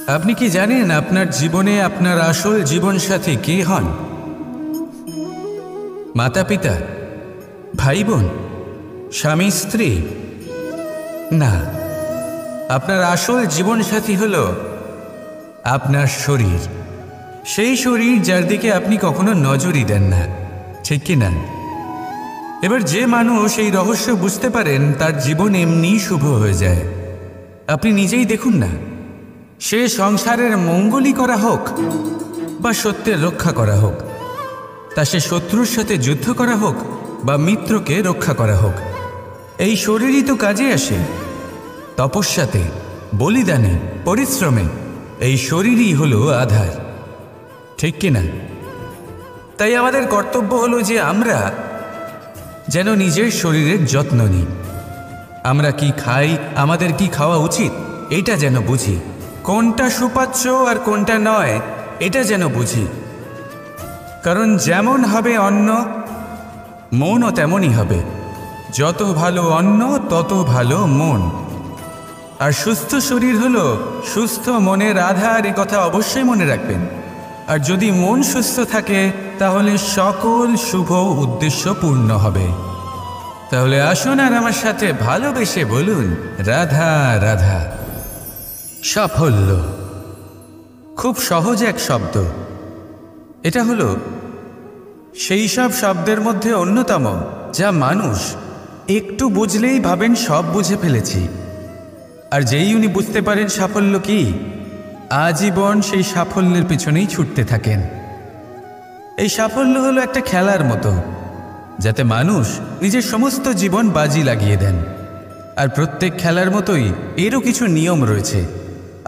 আপনি কি জানেন আপনার জীবনে আপনার আসল জীবনসাথী কে হন? মাতা পিতা, ভাই বোন, স্বামী স্ত্রী? না, আপনার আসল জীবনসাথী হল আপনার শরীর। সেই শরীর যার দিকে আপনি কখনো নজরই দেন না, ঠিক কি না? এবার যে মানুষ এই রহস্য বুঝতে পারেন তার জীবন এমনি শুভ হয়ে যায়। আপনি নিজেই দেখুন না, সে সংসারের মঙ্গলই করা হোক বা সত্যের রক্ষা করা হোক, তা সে শত্রুর সাথে যুদ্ধ করা হোক বা মিত্রকে রক্ষা করা হোক, এই শরীরই তো কাজে আসে। তপস্যাতে, বলিদানে, পরিশ্রমে এই শরীরই হলো আধার, ঠিক কিনা? তাই আমাদের কর্তব্য হলো যে আমরা যেন নিজের শরীরের যত্ন নিই। আমরা কি খাই, আমাদের কি খাওয়া উচিত, এটা যেন বুঝি। কোনটা সুপাচ্য আর কোনটা নয়, এটা যেন বুঝি। কারণ যেমন হবে অন্ন, মনও তেমনই হবে। যত ভালো অন্ন তত ভালো মন। আর সুস্থ শরীর হলো সুস্থ মনের আধার, এ কথা অবশ্যই মনে রাখবেন। আর যদি মন সুস্থ থাকে তাহলে সকল শুভ উদ্দেশ্য পূর্ণ হবে। তাহলে আসুন আর আমার সাথে ভালোবেসে বলুন, রাধা রাধা। সাফল্য খুব সহজ এক শব্দ। এটা হলো সেই সব শব্দের মধ্যে অন্যতম যা মানুষ একটু বুঝলেই ভাবেন সব বুঝে ফেলেছি। আর যেই উনি বুঝতে পারেন সাফল্য কি, আজীবন সেই সাফল্যের পিছনেই ছুটতে থাকেন। এই সাফল্য হলো একটা খেলার মতো, যাতে মানুষ নিজের সমস্ত জীবন বাজি লাগিয়ে দেন। আর প্রত্যেক খেলার মতোই এরও কিছু নিয়ম রয়েছে।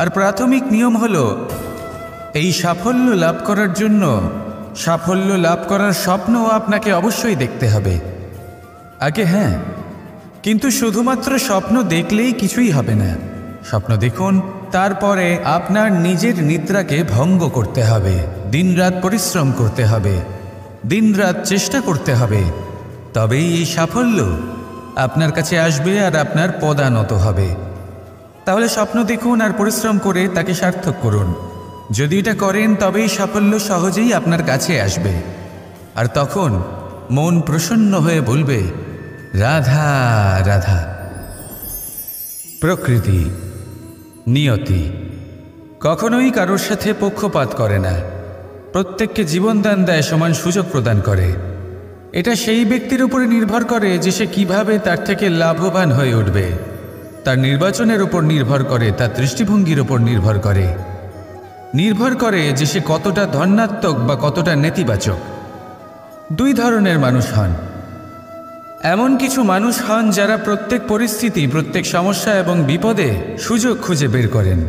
আর প্রাথমিক নিয়ম হলো, এই সাফল্য লাভ করার জন্য সাফল্য লাভ করার স্বপ্ন আপনাকে অবশ্যই দেখতে হবে আগে। হ্যাঁ, কিন্তু শুধুমাত্র স্বপ্ন দেখলেই কিছুই হবে না। স্বপ্ন দেখুন, তারপরে আপনার নিজের নিদ্রাকে ভঙ্গ করতে হবে, দিনরাত পরিশ্রম করতে হবে, দিনরাত চেষ্টা করতে হবে। তবেই এই সাফল্য আপনার কাছে আসবে আর আপনার পদানত হবে। তাহলে স্বপ্ন দেখুন আর পরিশ্রম করে তাকে সার্থক করুন। যদি এটা করেন তবেই সাফল্য সহজেই আপনার কাছে আসবে। আর তখন মন প্রসন্ন হয়ে বলবে, রাধা রাধা। প্রকৃতি, নিয়তি কখনোই কারোর সাথে পক্ষপাত করে না। প্রত্যেককে জীবনদান দেয়, সমান সুযোগ প্রদান করে। এটা সেই ব্যক্তির উপরে নির্ভর করে যে সে কিভাবে তার থেকে লাভবান হয়ে উঠবে। তার নির্বাচনের উপর নির্ভর করে, তার দৃষ্টিভঙ্গির উপর নির্ভর করে, নির্ভর করে যে সে কতটা ধনাত্মক বা কতটা নেতিবাচক। দুই ধরনের মানুষ হন। এমন কিছু মানুষ হন যারা প্রত্যেক পরিস্থিতি, প্রত্যেক সমস্যা এবং বিপদে সুযোগ খুঁজে বের করেন।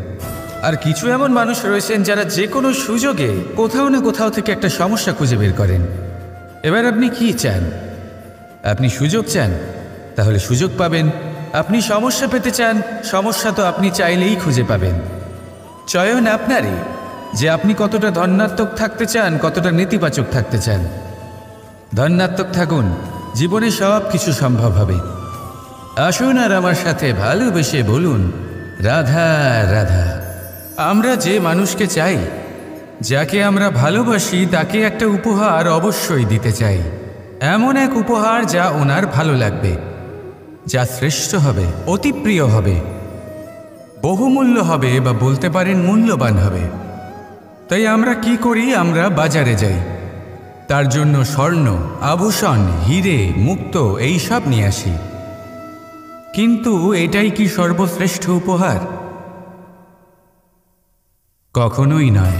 আর কিছু এমন মানুষ রয়েছেন যারা যে কোনো সুযোগে কোথাও না কোথাও থেকে একটা সমস্যা খুঁজে বের করেন। এবার আপনি কি চান? আপনি সুযোগ চান, তাহলে সুযোগ পাবেন। আপনি সমস্যা পেতে চান, সমস্যা তো আপনি চাইলেই খুঁজে পাবেন। চয়ন আপনারই, যে আপনি কতটা ধনাত্মক থাকতে চান, কতটা নেতিবাচক থাকতে চান। ধনাত্মক থাকুন, জীবনে সব কিছু সম্ভব হবে। আসুন আর আমার সাথে ভালোবেসে বলুন, রাধা রাধা। আমরা যে মানুষকে চাই, যাকে আমরা ভালোবাসি, তাকে একটা উপহার অবশ্যই দিতে চাই। এমন এক উপহার যা ওনার ভালো লাগবে, যা শ্রেষ্ঠ হবে, অতি প্রিয় হবে, বহুমূল্য হবে, বা বলতে পারেন মূল্যবান হবে। তাই আমরা কি করি? আমরা বাজারে যাই, তার জন্য স্বর্ণ, আভূষণ, হিরে, মুক্ত এইসব নিয়ে আসি। কিন্তু এটাই কি সর্বশ্রেষ্ঠ উপহার? কখনোই নয়।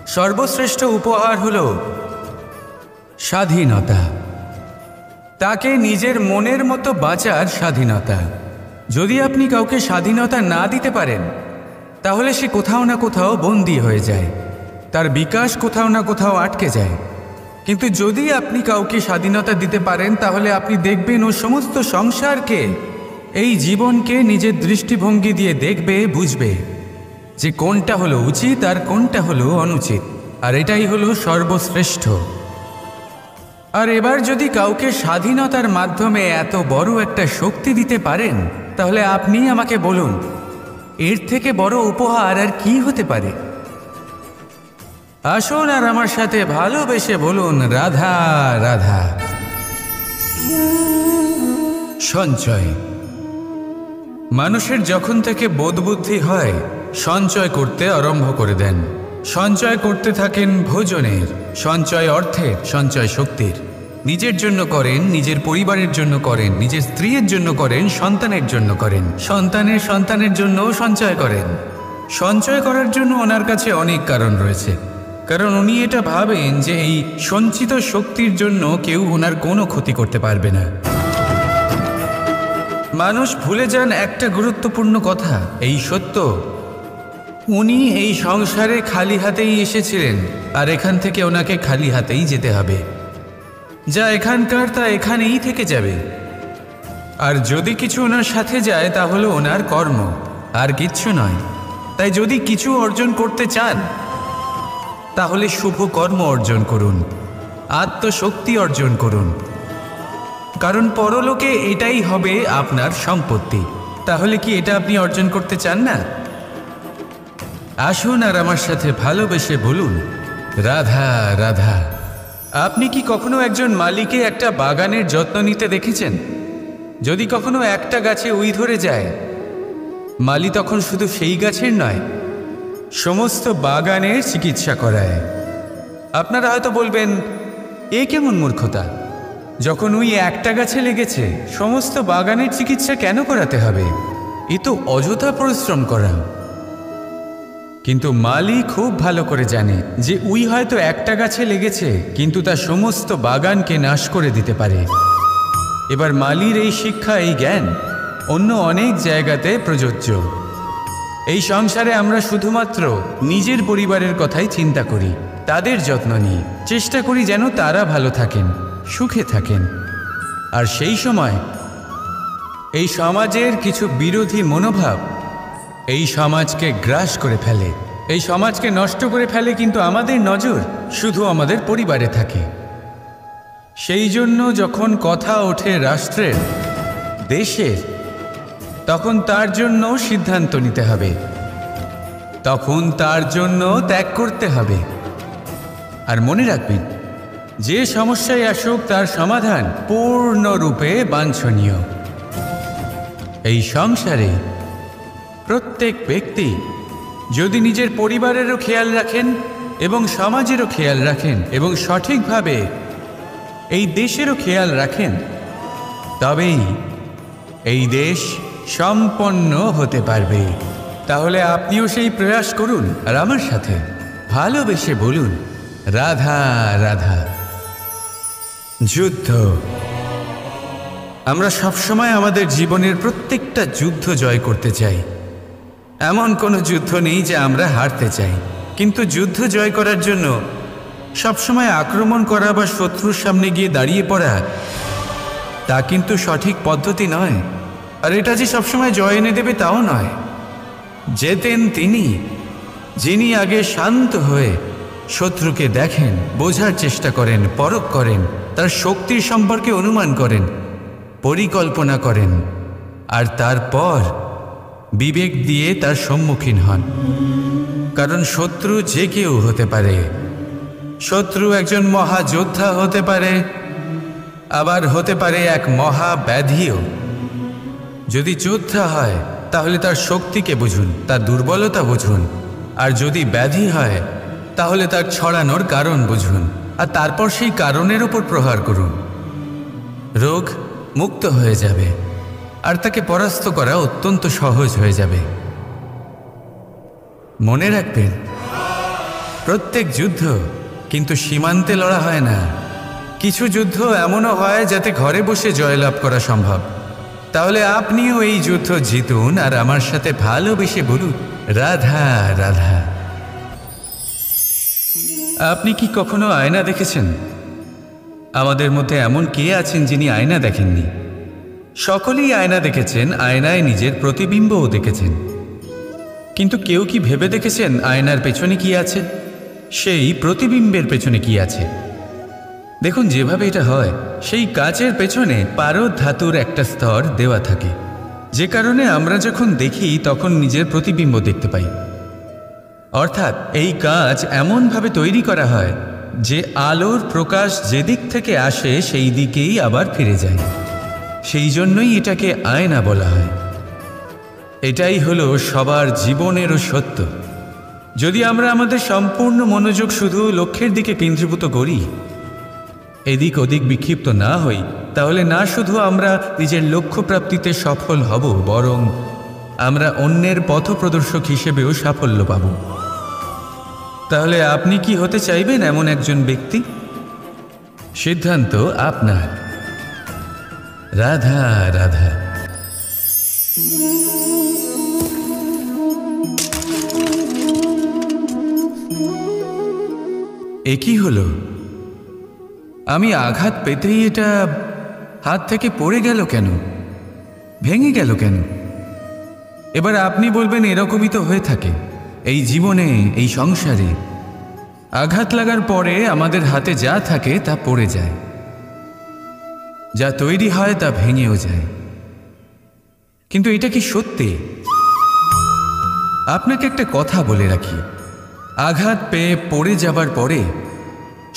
সর্বশ্রেষ্ঠ উপহার হল স্বাধীনতা। তাকে নিজের মনের মতো বাঁচার স্বাধীনতা। যদি আপনি কাউকে স্বাধীনতা না দিতে পারেন, তাহলে সে কোথাও না কোথাও বন্দী হয়ে যায়, তার বিকাশ কোথাও না কোথাও আটকে যায়। কিন্তু যদি আপনি কাউকে স্বাধীনতা দিতে পারেন, তাহলে আপনি দেখবেন ও সমস্ত সংসারকে, এই জীবনকে নিজের দৃষ্টিভঙ্গি দিয়ে দেখবে, বুঝবে যে কোনটা হলো উচিত আর কোনটা হলো অনুচিত। আর এটাই হলো সর্বশ্রেষ্ঠ। আর এবার যদি কাউকে স্বাধীনতার মাধ্যমে এত বড় একটা শক্তি দিতে পারেন, তাহলে আপনি আমাকে বলুন, এর থেকে বড় উপহার আর কি হতে পারে? আসুন আর আমার সাথে ভালোবেসে বলুন, রাধা রাধা। সঞ্চয়। মানুষের যখন থেকে বোধবুদ্ধি হয় সঞ্চয় করতে আরম্ভ করে দেন। সঞ্চয় করতে থাকেন ভোজনের, সঞ্চয় অর্থের, সঞ্চয় শক্তির। নিজের জন্য করেন, নিজের পরিবারের জন্য করেন, নিজের স্ত্রীর জন্য করেন, সন্তানের জন্য করেন, সন্তানের সন্তানের জন্যও সঞ্চয় করেন। সঞ্চয় করার জন্য ওনার কাছে অনেক কারণ রয়েছে, কারণ উনি এটা ভাবেন যে এই সঞ্চিত শক্তির জন্য কেউ ওনার কোনো ক্ষতি করতে পারবে না। মানুষ ভুলে যান একটা গুরুত্বপূর্ণ কথা, এই সত্য, উনি এই সংসারে খালি হাতেই এসেছিলেন আর এখান থেকে ওনাকে খালি হাতেই যেতে হবে। যা এখানকার তা এখানেই থেকে যাবে। আর যদি কিছু ওনার সাথে যায় তাহলে ওনার কর্ম, আর কিচ্ছু নয়। তাই যদি কিছু অর্জন করতে চান তাহলে শুভ কর্ম অর্জন করুন, আত্মশক্তি অর্জন করুন, কারণ পরলোকে এটাই হবে আপনার সম্পত্তি। তাহলে কি এটা আপনি অর্জন করতে চান না? আসুন আর আমার সাথে ভালোবেসে বলুন, রাধা রাধা। আপনি কি কখনো একজন মালিকে একটা বাগানের যত্ন নিতে দেখেছেন? যদি কখনো একটা গাছে উই ধরে যায়, মালি তখন শুধু সেই গাছের নয়, সমস্ত বাগানের চিকিৎসা করায়। আপনারা হয়তো বলবেন, এ কেমন মূর্খতা, যখন উই একটা গাছে লেগেছে সমস্ত বাগানের চিকিৎসা কেন করাতে হবে? এ তো অযথা পরিশ্রম করা। কিন্তু মালি খুব ভালো করে জানে যে উই হয়তো একটা গাছে লেগেছে কিন্তু তা সমস্ত বাগানকে নাশ করে দিতে পারে। এবার মালির এই শিক্ষা, এই জ্ঞান অন্য অনেক জায়গাতে প্রযোজ্য। এই সংসারে আমরা শুধুমাত্র নিজের পরিবারের কথাই চিন্তা করি, তাদের যত্ন নিই, চেষ্টা করি যেন তারা ভালো থাকেন, সুখে থাকেন। আর সেই সময় এই সমাজের কিছু বিরোধী মনোভাব এই সমাজকে গ্রাস করে ফেলে, এই সমাজকে নষ্ট করে ফেলে, কিন্তু আমাদের নজর শুধু আমাদের পরিবারে থাকে। সেই জন্য যখন কথা ওঠে রাষ্ট্রের, দেশের, তখন তার জন্য সিদ্ধান্ত নিতে হবে, তখন তার জন্য ত্যাগ করতে হবে। আর মনে রাখবেন, যে সমস্যায় আসুক তার সমাধান পূর্ণরূপে বাঞ্ছনীয়। এই সংসারে প্রত্যেক ব্যক্তি যদি নিজের পরিবারেরও খেয়াল রাখেন এবং সমাজেরও খেয়াল রাখেন এবং সঠিকভাবে এই দেশেরও খেয়াল রাখেন, তবেই এই দেশ সম্পন্ন হতে পারবে। তাহলে আপনিও সেই প্রয়াস করুন আর আমার সাথে ভালোবেসে বলুন, রাধা রাধা। যুদ্ধ। আমরা সবসময় আমাদের জীবনের প্রত্যেকটা যুদ্ধ জয় করতে চাই। এমন কোনো যুদ্ধ নেই যে আমরা হারতে চাই, কিন্তু যুদ্ধ জয় করার জন্য সবসময় আক্রমণ করা বা শত্রুর সামনে গিয়ে দাঁড়িয়ে পড়া, তা কিন্তু সঠিক পদ্ধতি নয়। আর এটা যে সবসময় জয় এনে দেবে তাও নয়। জেতেন তিনি, যিনি আগে শান্ত হয়ে শত্রুকে দেখেন, বোঝার চেষ্টা করেন, পরখ করেন, তার শক্তির সম্পর্কে অনুমান করেন, পরিকল্পনা করেন, আর তারপর বিবেক দিয়ে তার সম্মুখীন হন। কারণ শত্রু যে কেউ হতে পারে। শত্রু একজন মহাযোদ্ধা হতে পারে, আবার হতে পারে এক মহাব্যাধিও। যদি যোদ্ধা হয় তাহলে তার শক্তিকে বুঝুন, তার দুর্বলতা বুঝুন, আর যদি ব্যাধি হয় তাহলে তার ছড়ানোর কারণ বুঝুন, আর তারপর সেই কারণের উপর প্রহার করুন। রোগ মুক্ত হয়ে যাবে আর তাকে পরাস্ত করা অত্যন্ত সহজ হয়ে যাবে। মনে রাখবেন, প্রত্যেক যুদ্ধ কিন্তু সীমান্তে লড়া হয় না। কিছু যুদ্ধ এমনও হয় যাতে ঘরে বসে জয়লাভ করা সম্ভব। তাহলে আপনিও এই যুদ্ধ জিতুন আর আমার সাথে ভালোবেসে বলুন, রাধা রাধা। আপনি কি কখনো আয়না দেখেছেন? আমাদের মধ্যে এমন কে আছেন যিনি আয়না দেখেননি? সকলেই আয়না দেখেছেন, আয়নায় নিজের প্রতিবিম্বও দেখেছেন, কিন্তু কেউ কি ভেবে দেখেছেন আয়নার পেছনে কি আছে, সেই প্রতিবিম্বের পেছনে কি আছে? দেখুন, যেভাবে এটা হয়, সেই কাচের পেছনে পারদ ধাতুর একটা স্তর দেওয়া থাকে, যে কারণে আমরা যখন দেখি তখন নিজের প্রতিবিম্ব দেখতে পাই। অর্থাৎ এই কাঁচ এমনভাবে তৈরি করা হয় যে আলোর প্রকাশ যেদিক থেকে আসে সেই দিকেই আবার ফিরে যায়। সেই জন্যই এটাকে আয়না বলা হয়। এটাই হলো সবার জীবনেরও সত্য। যদি আমরা আমাদের সম্পূর্ণ মনোযোগ শুধু লক্ষ্যের দিকে কেন্দ্রীভূত করি, এদিক ওদিক বিক্ষিপ্ত না হই, তাহলে না শুধু আমরা নিজের লক্ষ্য প্রাপ্তিতে সফল হব, বরং আমরা অন্যের পথপ্রদর্শক হিসেবেও সাফল্য পাব। তাহলে আপনি কি হতে চাইবেন এমন একজন ব্যক্তি? সিদ্ধান্ত আপনার। রাধা রাধা। এ কি হলো? আমি আঘাত পেতেই এটা হাত থেকে পড়ে গেল কেন, ভেঙে গেল কেন? এবার আপনি বলবেন এরকমই তো হয়ে থাকে এই জীবনে, এই সংসারে। আঘাত লাগার পরে আমাদের হাতে যা থাকে তা পড়ে যায়, যা তৈরি হয় তা ভেঙেও যায়। কিন্তু এটা কি সত্যি? আপনাকে একটা কথা বলে রাখি, আঘাত পেয়ে পড়ে যাবার পরে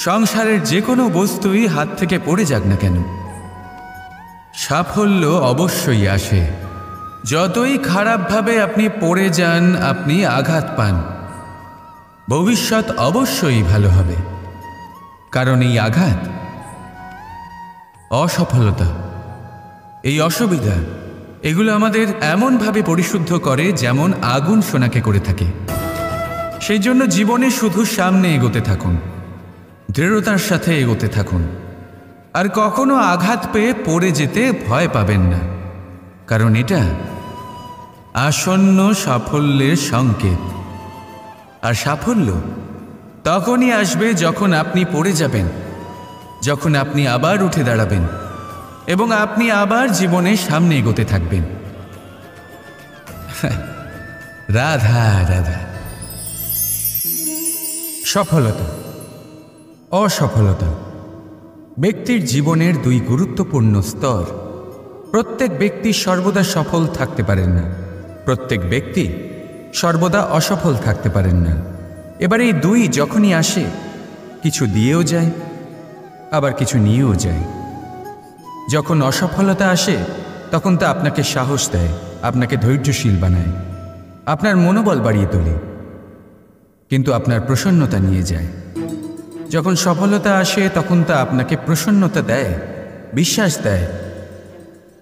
সংসারের যে কোনো বস্তুই হাত থেকে পড়ে যাক না কেন, সাফল্য অবশ্যই আসে। যতই খারাপভাবে আপনি পড়ে যান, আপনি আঘাত পান, ভবিষ্যৎ অবশ্যই ভালো হবে। কারণ এই আঘাত, অসফলতা, এই অসুবিধা, এগুলো আমাদের এমনভাবে পরিশুদ্ধ করে যেমন আগুন সোনাকে করে থাকে। সেই জন্য জীবনে শুধু সামনে এগোতে থাকুন, দৃঢ়তার সাথে এগোতে থাকুন, আর কখনো আঘাত পেয়ে পড়ে যেতে ভয় পাবেন না। কারণ এটা আসন্ন সাফল্যের সংকেত। আর সাফল্য তখনই আসবে যখন আপনি পড়ে যাবেন, যখন আপনি আবার উঠে দাঁড়াবেন এবং আপনি আবার জীবনে সামনে এগোতে থাকবেন। রাধা রাধা। সফলতা, অসফলতা ব্যক্তির জীবনের দুই গুরুত্বপূর্ণ স্তর। প্রত্যেক ব্যক্তি সর্বদা সফল থাকতে পারেন না, প্রত্যেক ব্যক্তি সর্বদা অসফল থাকতে পারেন না। এবার এই দুই যখনই আসে, কিছু দিয়েও যায়, আবার কিছু নিয়েও যায়। যখন অসফলতা আসে তখন তা আপনাকে সাহস দেয়, আপনাকে ধৈর্যশীল বানায়, আপনার মনোবল বাড়িয়ে তোলে, কিন্তু আপনার প্রসন্নতা নিয়ে যায়। যখন সফলতা আসে তখন তা আপনাকে প্রসন্নতা দেয়, বিশ্বাস দেয়,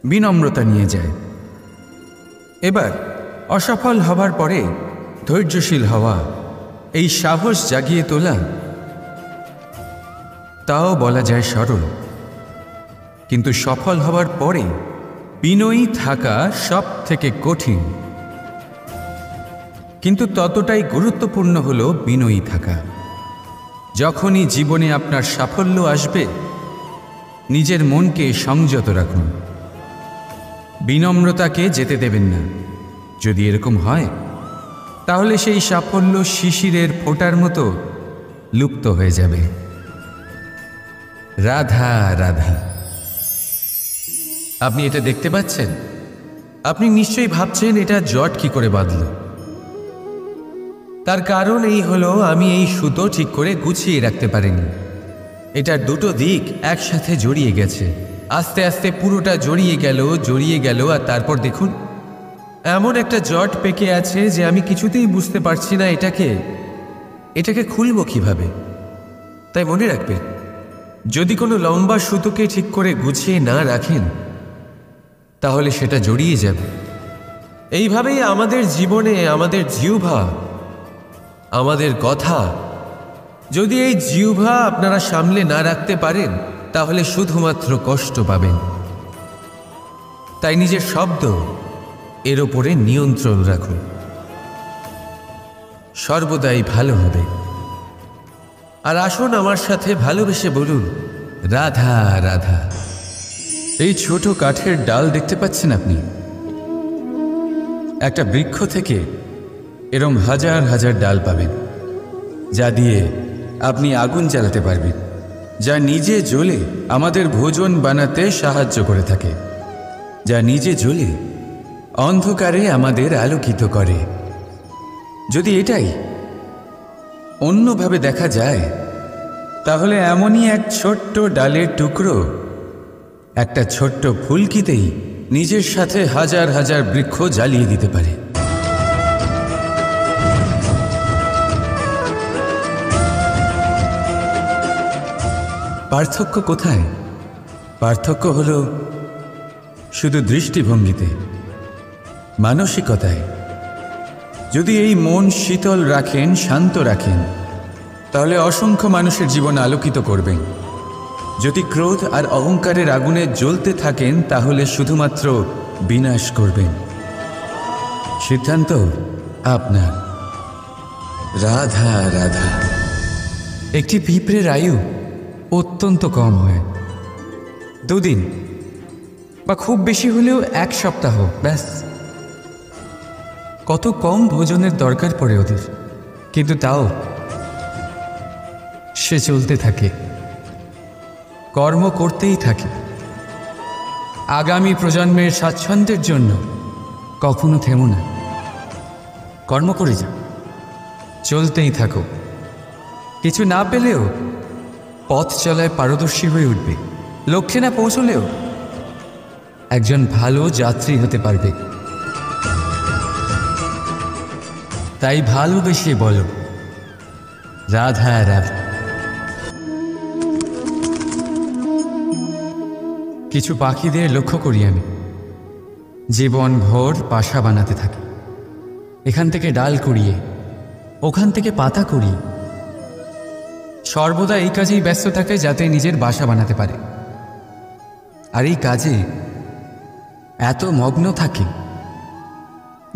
বিনম্রতা নিয়ে যায়। এবার অসফল হবার পরে ধৈর্যশীল হওয়া, এই সাহস জাগিয়ে তোলা, তাও বলা যায় সরল। কিন্তু সফল হবার পরে বিনয়ী থাকা সব থেকে কঠিন। কিন্তু ততটাই গুরুত্বপূর্ণ হলো বিনয়ী থাকা। যখনই জীবনে আপনার সাফল্য আসবে, নিজের মনকে সংযত রাখুন, বিনম্রতাকে যেতে দেবেন না। যদি এরকম হয় তাহলে সেই সাফল্য শিশিরের ফোঁটার মতো লুপ্ত হয়ে যাবে। রাধা রাধা। আপনি এটা দেখতে পাচ্ছেন? আপনি নিশ্চয়ই ভাবছেন এটা জট কি করে বাঁধল। তার কারণ এই হলো, আমি এই সুতো ঠিক করে গুছিয়ে রাখতে পারিনি। এটার দুটো দিক একসাথে জড়িয়ে গেছে, আস্তে আস্তে পুরোটা জড়িয়ে গেল, আর তারপর দেখুন এমন একটা জট পেকে আছে যে আমি কিছুতেই বুঝতে পারছি না এটাকে খুলব কিভাবে। তাই মনে রাখবেন, যদি কোনো লম্বা সুতোকে ঠিক করে গুছিয়ে না রাখেন তাহলে সেটা জড়িয়ে যাবে। এইভাবেই আমাদের জীবনে আমাদের জিহ্বা, আমাদের কথা, যদি এই জিহ্বা আপনারা সামলে না রাখতে পারেন তাহলে শুধুমাত্র কষ্ট পাবেন। তাই নিজের শব্দ, এর ওপরে নিয়ন্ত্রণ রাখুন, সর্বদাই ভালো হবে। আর আসুন আমার সাথে ভালোবেসে বলুন, রাধা রাধা। এই ছোট কাঠের ডাল দেখতে পাচ্ছেন আপনি? একটা বৃক্ষ থেকে এরম হাজার হাজার ডাল পাবেন, যা দিয়ে আপনি আগুন জ্বালাতে পারবেন, যা নিজে জ্বলে আমাদের ভোজন বানাতে সাহায্য করে থাকে, যা নিজে জ্বলে অন্ধকারে আমাদের আলোকিত করে। যদি এটাই অন্যভাবে দেখা যায়, তাহলে এমনই এক ছোট্ট ডালের টুকরো একটা ছোট্ট ফুলকিতেই নিজের সাথে হাজার হাজার বৃক্ষ জ্বালিয়ে দিতে পারে। পার্থক্য কোথায়? পার্থক্য হলো শুধু দৃষ্টিভঙ্গিতে, মানসিকতায়। যদি এই মন শীতল রাখেন, শান্ত রাখেন, তাহলে অসংখ্য মানুষের জীবন আলোকিত করবেন। যদি ক্রোধ আর অহংকারের আগুনে জ্বলতে থাকেন, তাহলে শুধুমাত্র বিনাশ করবেন। সিদ্ধান্ত আপনার। রাধা রাধা। একটি পিঁপড়ের আয়ু অত্যন্ত কম হয়, 2 দিন বা খুব বেশি হলেও 1 সপ্তাহ, ব্যাস। কত কম ভোজনের দরকার পড়ে ওদের, কিন্তু তাও সে চলতে থাকে, কর্ম করতেই থাকে। আগামী প্রজন্মের স্বাচ্ছন্দ্যের জন্য কখনো থেমো না, কর্ম করে যাও, চলতেই থাকো। কিছু না পেলেও পথ চলায় পারদর্শী হয়ে উঠবে। লক্ষ্যে না পৌঁছলেও একজন ভালো যাত্রী হতে পারবে। তাই ভালোবেসে বলো, রাধা রাধা। কিছু পাখিদের লক্ষ্য করি আমি, জীবন ভোর বাসা বানাতে থাকে। এখান থেকে ডাল কুড়িয়ে, ওখান থেকে পাতা কুড়িয়ে, সর্বদা এই কাজেই ব্যস্ত থাকে যাতে নিজের বাসা বানাতে পারে। আর এই কাজে এত মগ্ন থাকে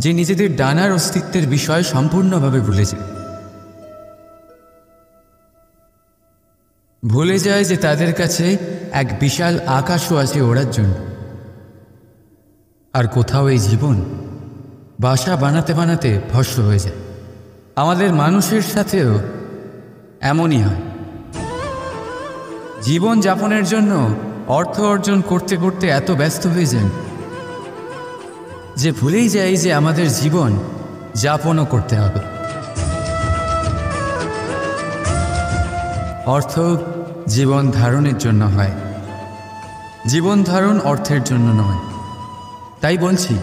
যে নিজেদের ডানার অস্তিত্বের বিষয় সম্পূর্ণভাবে ভুলে যায়। ভুলে যায় যে তাদের কাছে এক বিশাল আকাশও আছে ওড়ার জন্য। আর কোথাও এই জীবন বাসা বানাতে বানাতে ভস্ম হয়ে যায়। আমাদের মানুষের সাথেও এমনই হয়। জীবন যাপনের জন্য অর্থ অর্জন করতে করতে এত ব্যস্ত হয়ে যায় যে ভুলেই যায় যে আমাদের জীবন যাপনও করতে হবে। অর্থ জীবন ধারণের জন্য হয়, জীবন ধারণ অর্থের জন্য নয়। তাই বলছি,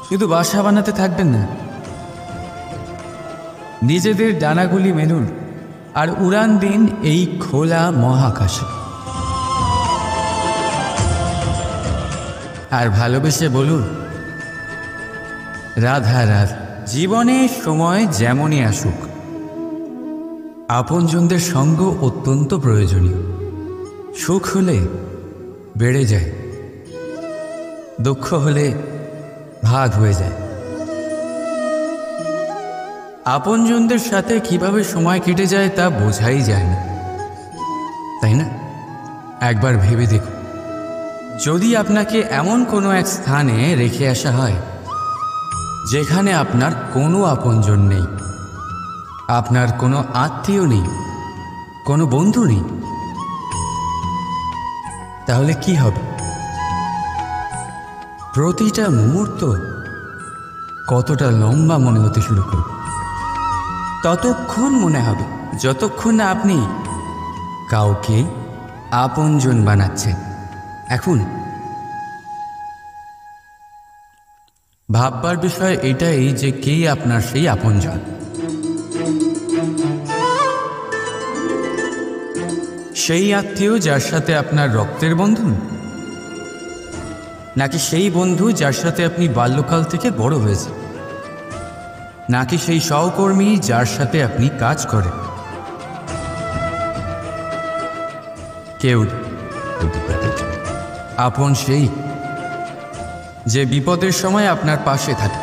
শুধু বাসা বানাতে থাকবেন না, নিজেদের ডানাগুলি মেলুন আর উড়ান দিন এই খোলা মহাকাশে। আর ভালোবেসে বলুন, রাধা রাধা। জীবনে সময় যেমনই আসুক, আপনজনদের সঙ্গ অত্যন্ত প্রয়োজনীয়। সুখ হলে বেড়ে যায়, দুঃখ হলে ভাগ হয়ে যায়। আপনজনদের সাথে কিভাবে সময় কেটে যায় তা বোঝাই যায় না, তাই না? একবার ভেবে দেখুন, যদি আপনাকে এমন কোনো এক স্থানে রেখে আসা হয় যেখানে আপনার কোনো আপনজন নেই, আপনার কোনো আত্মীয় নেই, কোনো বন্ধু নেই, তাহলে কি হবে? প্রতিটা মুহূর্ত কতটা লম্বা মনে হতে শুরু করবে। ততক্ষণ মনে হবে যতক্ষণ না আপনি কাউকে আপনজন বানাচ্ছেন। এখন ভাববার বিষয় এটাই যে কে আপনার সেই আপনজন। সেই আত্মীয় যার সাথে আপনার রক্তের বন্ধন, নাকি সেই বন্ধু যার সাথে আপনি বাল্যকাল থেকে বড় হয়েছে, নাকি সেই সহকর্মী যার সাথে আপনি কাজ করেন? কেউ আপন সেই যে বিপদের সময় আপনার পাশে থাকে।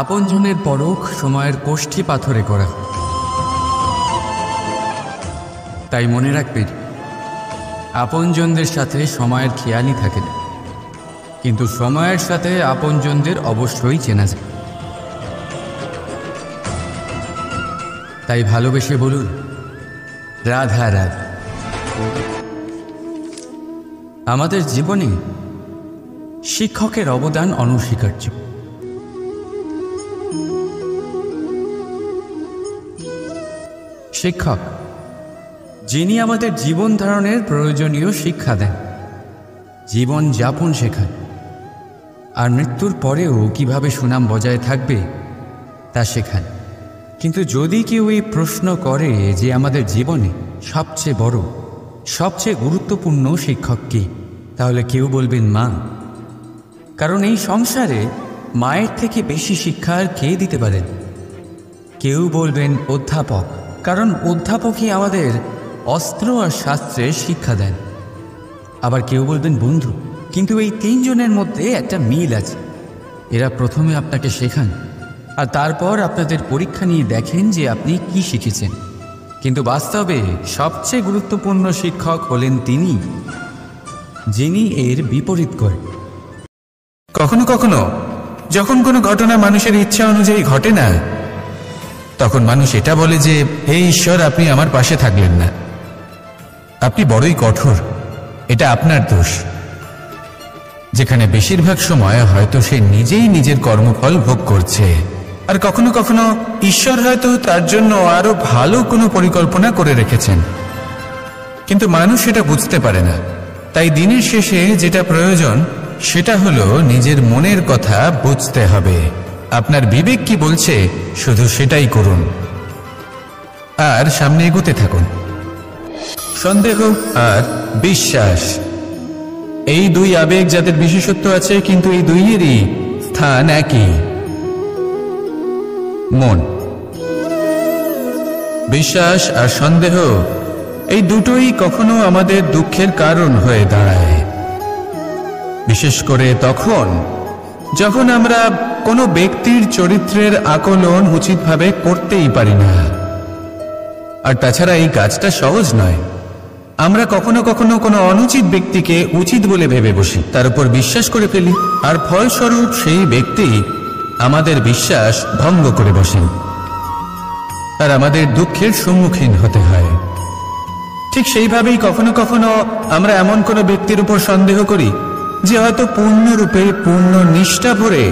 আপনজনের পরখ সময়ের কোষ্ঠী পাথরে করা। তাই মনে রাখবেন, আপনজনদের সাথে সময়ের খেয়ালই থাকে না, কিন্তু সময়ের সাথে আপনজনদের অবশ্যই চেনা যায়। তাই ভালোবেসে বলুন, রাধা রাধা। আমাদের জীবনে শিক্ষকের অবদান অনস্বীকার্য। শিক্ষক যিনি আমাদের জীবন ধারণের প্রয়োজনীয় শিক্ষা দেন, জীবন যাপন শেখান, আর মৃত্যুর পরেও কিভাবে সুনাম বজায় থাকবে তা শেখান। কিন্তু যদি কেউ এই প্রশ্ন করে যে আমাদের জীবনে সবচেয়ে বড়, সবচেয়ে গুরুত্বপূর্ণ শিক্ষক কে, তাহলে কেউ বলবেন মা। কারণ এই সংসারে মায়ের থেকে বেশি শিক্ষা আর কে দিতে পারেন। কেউ বলবেন অধ্যাপক, কারণ অধ্যাপকই আমাদের অস্ত্র আর শাস্ত্রের শিক্ষা দেন। আবার কেউ বলবেন বন্ধু, কিন্তু এই তিনজনের মধ্যে একটা মিল আছে। এরা প্রথমে আপনাকে শেখান আর তারপর আপনাদের পরীক্ষা নিয়ে দেখেন যে আপনি কি শিখেছেন। কিন্তু বাস্তবে সবচেয়ে গুরুত্বপূর্ণ শিক্ষক হলেন তিনি, যিনি এর বিপরীত করেন। কখনো কখনো যখন কোনো ঘটনা মানুষের ইচ্ছা অনুযায়ী ঘটে না, তখন মানুষ এটা বলে যে হে ঈশ্বর, আপনি আমার পাশে থাকলেন না, আপনি বড়ই কঠোর, এটা আপনার দোষ। যেখানে বেশিরভাগ সময় হয়তো সে নিজেই নিজের কর্মফল ভোগ করছে, আর কখনো কখনো ঈশ্বর হয়তো তার জন্য আরো ভালো কোনো পরিকল্পনা করে রেখেছেন, কিন্তু মানুষ সেটা বুঝতে পারে না। তাই দিনের শেষে যেটা প্রয়োজন সেটা হলো নিজের মনের কথা বুঝতে হবে। আপনার বিবেক কি বলছে শুধু সেটাই করুন আর সামনে এগোতে থাকুন। সন্দেহ আর বিশ্বাস, এই দুই আবেগ যাদের বিশেষত্ব আছে, কিন্তু এই দুইয়েরই স্থান একই, মন। বিশ্বাস আর সন্দেহ এই দুটোই কখনো আমাদের দুঃখের কারণ হয়ে দাঁড়ায়, বিশেষ করে তখন যখন আমরা কোনো ব্যক্তির চরিত্রের আকলন উচিতভাবে করতেই পারি না। আর তাছাড়া এই কাজটা সহজ নয়। আমরা কখনো কখনো কোনো অনুচিত ব্যক্তিকে উচিত বলে ভেবে বসি, তার উপর বিশ্বাস করে ফেলি, আর ফলস্বরূপ সেই ব্যক্তি আমাদের বিশ্বাস ভঙ্গ করে বসেন, আর আমাদের দুঃখের সম্মুখীন হতে হয়। ঠিক সেইভাবেই কখনো কখনো আমরা এমন কোনো ব্যক্তির উপর সন্দেহ করি যে হয়তো পূর্ণরূপে পূর্ণ নিষ্ঠা ভরে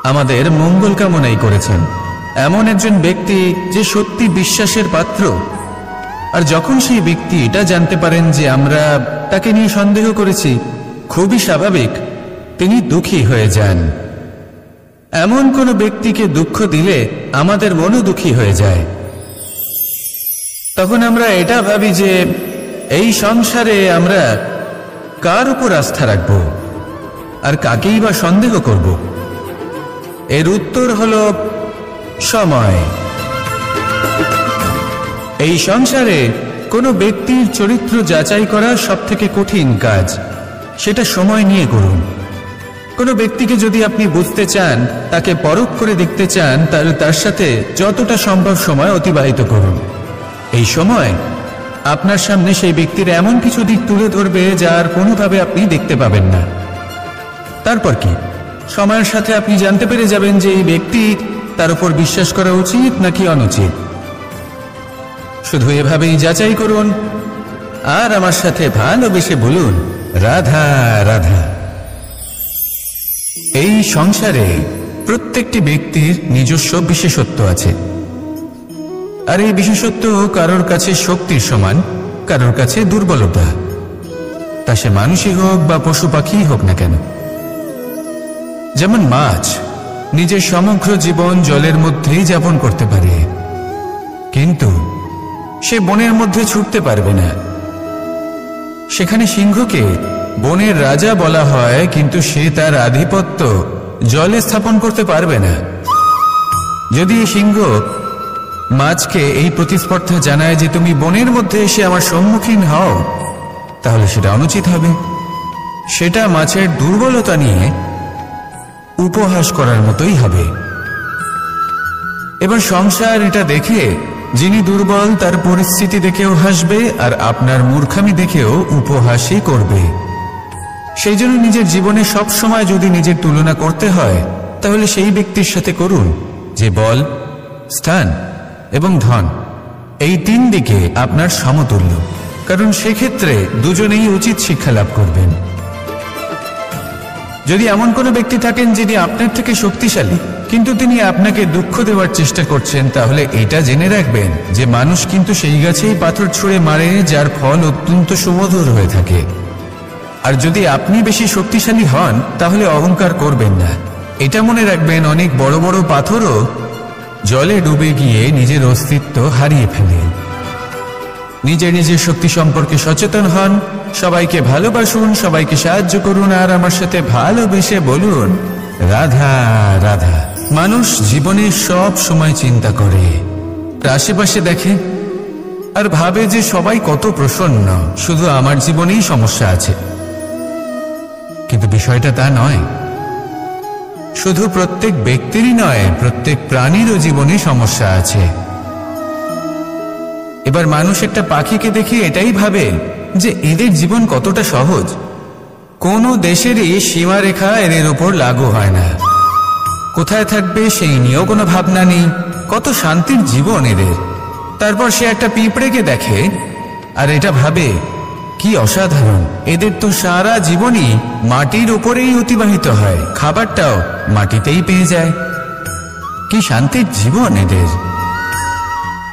আমাদের মঙ্গল কামনাই করেছেন। এমন একজন ব্যক্তি যে সত্যি বিশ্বাসের পাত্র, আর যখন সেই ব্যক্তি এটা জানতে পারেন যে আমরা তাকে নিয়ে সন্দেহ করেছি, খুবই স্বাভাবিক তিনি দুঃখী হয়ে যান। এমন কোনো ব্যক্তিকে দুঃখ দিলে আমাদের মনও দুঃখী হয়ে যায়। তখন আমরা এটা ভাবি যে এই সংসারে আমরা কার উপর আস্থা রাখব আর কাকেই বা সন্দেহ করব। এর উত্তর হলো সময়। এই সংসারে কোনো ব্যক্তির চরিত্র যাচাই করা সবথেকে কঠিন কাজ, সেটা সময় নিয়ে করুন। কোনো ব্যক্তিকে যদি আপনি বুঝতে চান, তাকে পরখ করে দেখতে চান, তাহলে তার সাথে যতটা সম্ভব সময় অতিবাহিত করুন। এই সময় আপনার সামনে সেই ব্যক্তির এমন কিছু দিক তুলে ধরবে যার কোনোভাবে আপনি দেখতে পাবেন না। তারপর কি, সময়ের সাথে আপনি জানতে পেরে যাবেন যে এই ব্যক্তি, তার উপর বিশ্বাস করা উচিত নাকি অনুচিত। শুধু এভাবেই যাচাই করুন আর আমার সাথে ভালোবেসে বলুন, রাধা রাধা। এই সংসারে প্রত্যেকটি ব্যক্তির নিজস্ব বিশেষত্ব আছে, আর এই বিশেষত্ব কারোর কাছে শক্তির সমান, কারোর কাছে দুর্বলতা, তা সে মানুষই হোক বা পশু পাখি হোক না কেন। যেমন মাছ নিজের সমগ্র জীবন জলের মধ্যেই যাপন করতে পারে, কিন্তু সে বনের মধ্যে ছুটতে পারবে না। সেখানে সিংহকে বনের রাজা বলা হয়, কিন্তু সে তার আধিপত্য জলে স্থাপন করতে পারবে না। যদি সিংহ মাছকে এই প্রতিস্পর্ধা জানায় যে তুমি বনের মধ্যে এসে আমার সম্মুখীন হও, তাহলে সেটা অনুচিত হবে। সেটা মাছের দুর্বলতা নিয়ে উপহাস করার মতোই হবে। এবার সংসার এটা দেখে যিনি দুর্বল তার পরিস্থিতি দেখেও হাসবে, আর আপনার মূর্খামি দেখেও উপহাসই করবে। সেই জন্য নিজের জীবনে সব সময় যদি নিজের তুলনা করতে হয়, তাহলে সেই ব্যক্তির সাথে করুন যে বল, স্থান এবং ধন এই তিন দিকে আপনার সমতুল্য, কারণ সেক্ষেত্রে দুজনেই উচিত শিক্ষা লাভ করবেন। যদি এমন কোনো ব্যক্তি থাকেন যিনি আপনার থেকে শক্তিশালী কিন্তু তিনি আপনাকে দুঃখ দেওয়ার চেষ্টা করছেন, তাহলে এটা জেনে রাখবেন যে মানুষ কিন্তু সেই গাছেই পাথর ছুঁড়ে মারে যার ফল অত্যন্ত সুমধুর হয়ে থাকে। আর যদি আপনি বেশি শক্তিশালী হন তাহলে অহংকার করবেন না। এটা মনে রাখবেন, অনেক বড় বড় পাথরও জলে ডুবে গিয়ে নিজের অস্তিত্ব হারিয়ে ফেলে। নিজের শক্তি সম্পর্কে সচেতন হন, সবাইকে ভালোবাসুন, সবাইকে সাহায্য করুন, আর আমার সাথে ভালোবেসে বলুন রাধা রাধা। মানুষ জীবনে সব সময় চিন্তা করে, আশেপাশে দেখে আর ভাবে যে সবাই কত প্রসন্ন, শুধু আমার জীবনেই সমস্যা আছে। কিন্তু বিষয়টা তা নয়। শুধু প্রত্যেক ব্যক্তিরই নয়, প্রত্যেক প্রাণীরও জীবনে সমস্যা আছে। এবার মানুষ একটা পাখিকে দেখে এটাই ভাবে যে এদের জীবন কতটা সহজ, কোনো দেশেরই সীমারেখা এদের ওপর লাগু হয় না, কোথায় থাকবে সেই নিয়েও কোনো ভাবনা নেই, কত শান্তির জীবন এদের। তারপর সে একটা পিঁপড়েকে দেখে আর এটা ভাবে কি অসাধারণ, এদের তো সারা জীবনই মাটির উপরেই অতিবাহিত হয়, খাবারটাও মাটিতেই পেয়ে যায়, কি শান্তির জীবন এদের।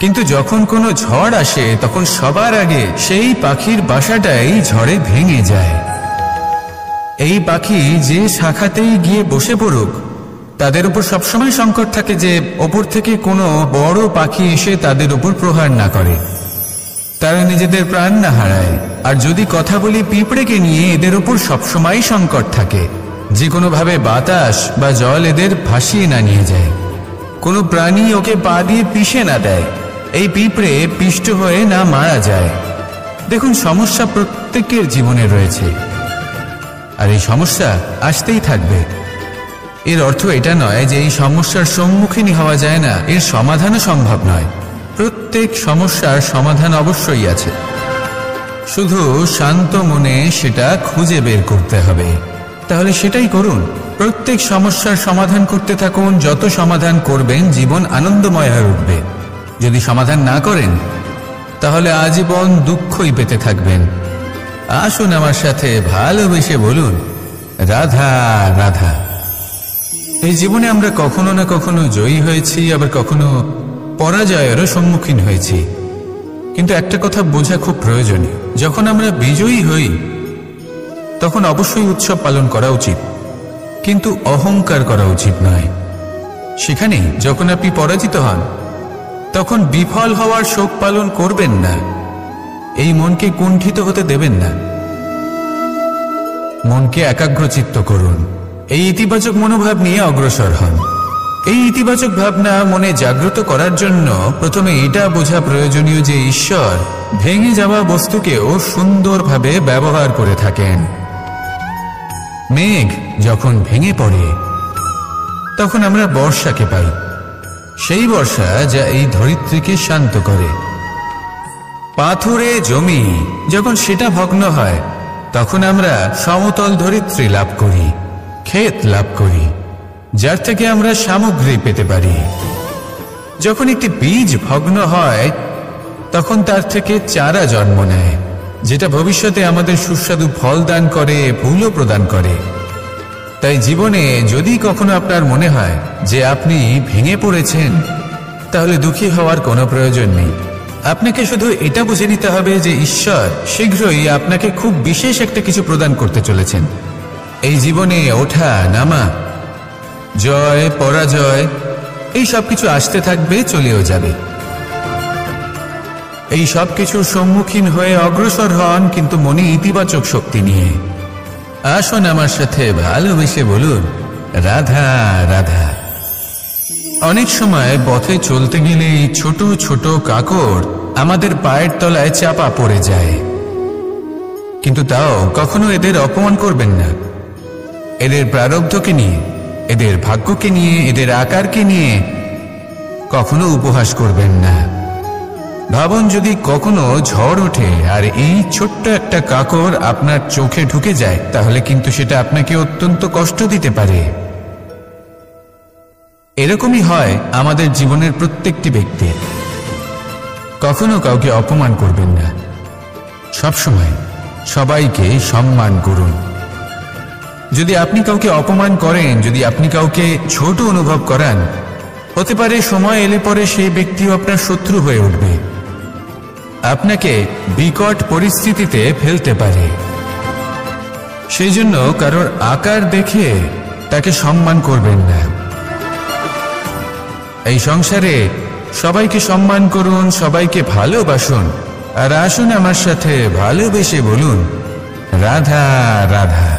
কিন্তু যখন কোনো ঝড় আসে তখন সবার আগে সেই পাখির বাসাটাই ঝড়ে ভেঙে যায়। এই পাখি যে শাখাতেই গিয়ে বসে পড়ুক, তাদের উপর সবসময় সংকট থাকে যে ওপর থেকে কোনো বড় পাখি এসে তাদের উপর প্রহার না করে, তারা নিজেদের প্রাণ না হারায়। আর যদি কথা বলি পিঁপড়েকে নিয়ে, এদের উপর সবসময় সংকট থাকে যে কোনোভাবে বাতাস বা জল এদের ভাসিয়ে না নিয়ে যায়, কোনো প্রাণী ওকে পা দিয়ে পিষে না দেয়, এই পিঁপড়ে পিষ্ট হয়ে না মারা যায়। দেখুন, সমস্যা প্রত্যেকের জীবনে রয়েছে আর এই সমস্যা আসতেই থাকবে। এর অর্থ এটা নয় যে এই সমস্যার সম্মুখীনই হওয়া যায় না, এর সমাধানও সম্ভব নয়। প্রত্যেক সমস্যার সমাধান অবশ্যই আছে, শুধু শান্ত মনে সেটা খুঁজে বের করতে হবে। তাহলে সেটাই করুন, প্রত্যেক সমস্যার সমাধান করতে থাকুন। যত সমাধান করবেন জীবন আনন্দময় হয়ে উঠবে। যদি সমাধান না করেন তাহলে আজীবন দুঃখই পেতে থাকবেন। আসুন আমার সাথে ভালোবেসে বলুন রাধা রাধা। এই জীবনে আমরা কখনো না কখনো জয়ী হয়েছি, আবার কখনো পরাজয়েরও সম্মুখীন হয়েছি। কিন্তু একটা কথা বোঝা খুব প্রয়োজনীয়, যখন আমরা বিজয়ী হই তখন অবশ্যই উৎসব পালন করা উচিত, কিন্তু অহংকার করা উচিত নয়। সেখানে যখন আপনি পরাজিত হন তখন বিফল হওয়ার শোক পালন করবেন না, এই মনকে কুণ্ঠিত হতে দেবেন না। মনকে একাগ্রচিত্ত করুন, এই ইতিবাচক মনোভাব নিয়ে অগ্রসর হন। এই ইতিবাচক ভাবনা মনে জাগ্রত করার জন্য প্রথমে এটা বোঝা প্রয়োজনীয় যে ঈশ্বর ভেঙে যাওয়া বস্তুকেও সুন্দরভাবে ব্যবহার করে থাকেন। মেঘ যখন ভেঙে পড়ে তখন আমরা বর্ষাকে পাই, সেই বর্ষা যা এই ধরিত্রীকে শান্ত করে। পাথুরে জমি যখন সেটা ভগ্ন হয় তখন আমরা সমতল ধরিত্রী লাভ করি, ক্ষেত লাভ করি, যার থেকে আমরা সামগ্রী পেতে পারি। যখন একটি বীজ ভগ্ন হয় তখন তার থেকে চারা জন্ম নেয়, যেটা ভবিষ্যতে আমাদের সুস্বাদু ফল দান করে, ফুলও প্রদান করে। তাই জীবনে যদি কখনো আপনার মনে হয় যে আপনি ভেঙে পড়েছেন, তাহলে দুঃখী হওয়ার কোনো প্রয়োজন নেই। আপনাকে শুধু এটা বুঝে নিতে হবে যে ঈশ্বর শীঘ্রই আপনাকে খুব বিশেষ একটা কিছু প্রদান করতে চলেছেন। এই জীবনে ওঠা নামা, জয় পরাজয়, এই সব কিছু আসতে থাকবে, চলেও যাবে। এই সব কিছুর সম্মুখীন হয়ে অগ্রসর হন, কিন্তু মনে ইতিবাচক শক্তি নিয়ে। আসুন আমার সাথে ভালোবেসে বলুন রাধা রাধা। অনেক সময় পথে চলতে গেলে এই ছোট ছোট কাকড় আমাদের পায়ের তলায় চাপা পড়ে যায়, কিন্তু তাও কখনো এদের অপমান করবেন না। এদের প্রারব্ধকে নিয়ে, এদের ভাগ্যকে নিয়ে, এদের আকারকে নিয়ে কখনো উপহাস করবেন না। ভাবুন, যদি কখনো ঝড় ওঠে আর এই ছোট্ট একটা কাকড় আপনার চোখে ঢুকে যায়, তাহলে কিন্তু সেটা আপনাকে অত্যন্ত কষ্ট দিতে পারে। এরকমই হয় আমাদের জীবনের প্রত্যেকটি ব্যক্তির। কখনো কাউকে অপমান করবেন না, সবসময় সবাইকে সম্মান করুন। যদি আপনি কাউকে অপমান করেন, যদি আপনি কাউকে ছোট অনুভব করান, হতে পারে সময় এলে পরে সেই ব্যক্তিও আপনার শত্রু হয়ে উঠবে, আপনাকে বিকট পরিস্থিতিতে ফেলতে পারে। সেই জন্য কারোর আকার দেখে তাকে সম্মান করবেন না। এই সংসারে সবাইকে সম্মান করুন, সবাইকে ভালোবাসুন, আর আসুন আমার সাথে ভালোবেসে বলুন রাধা রাধা।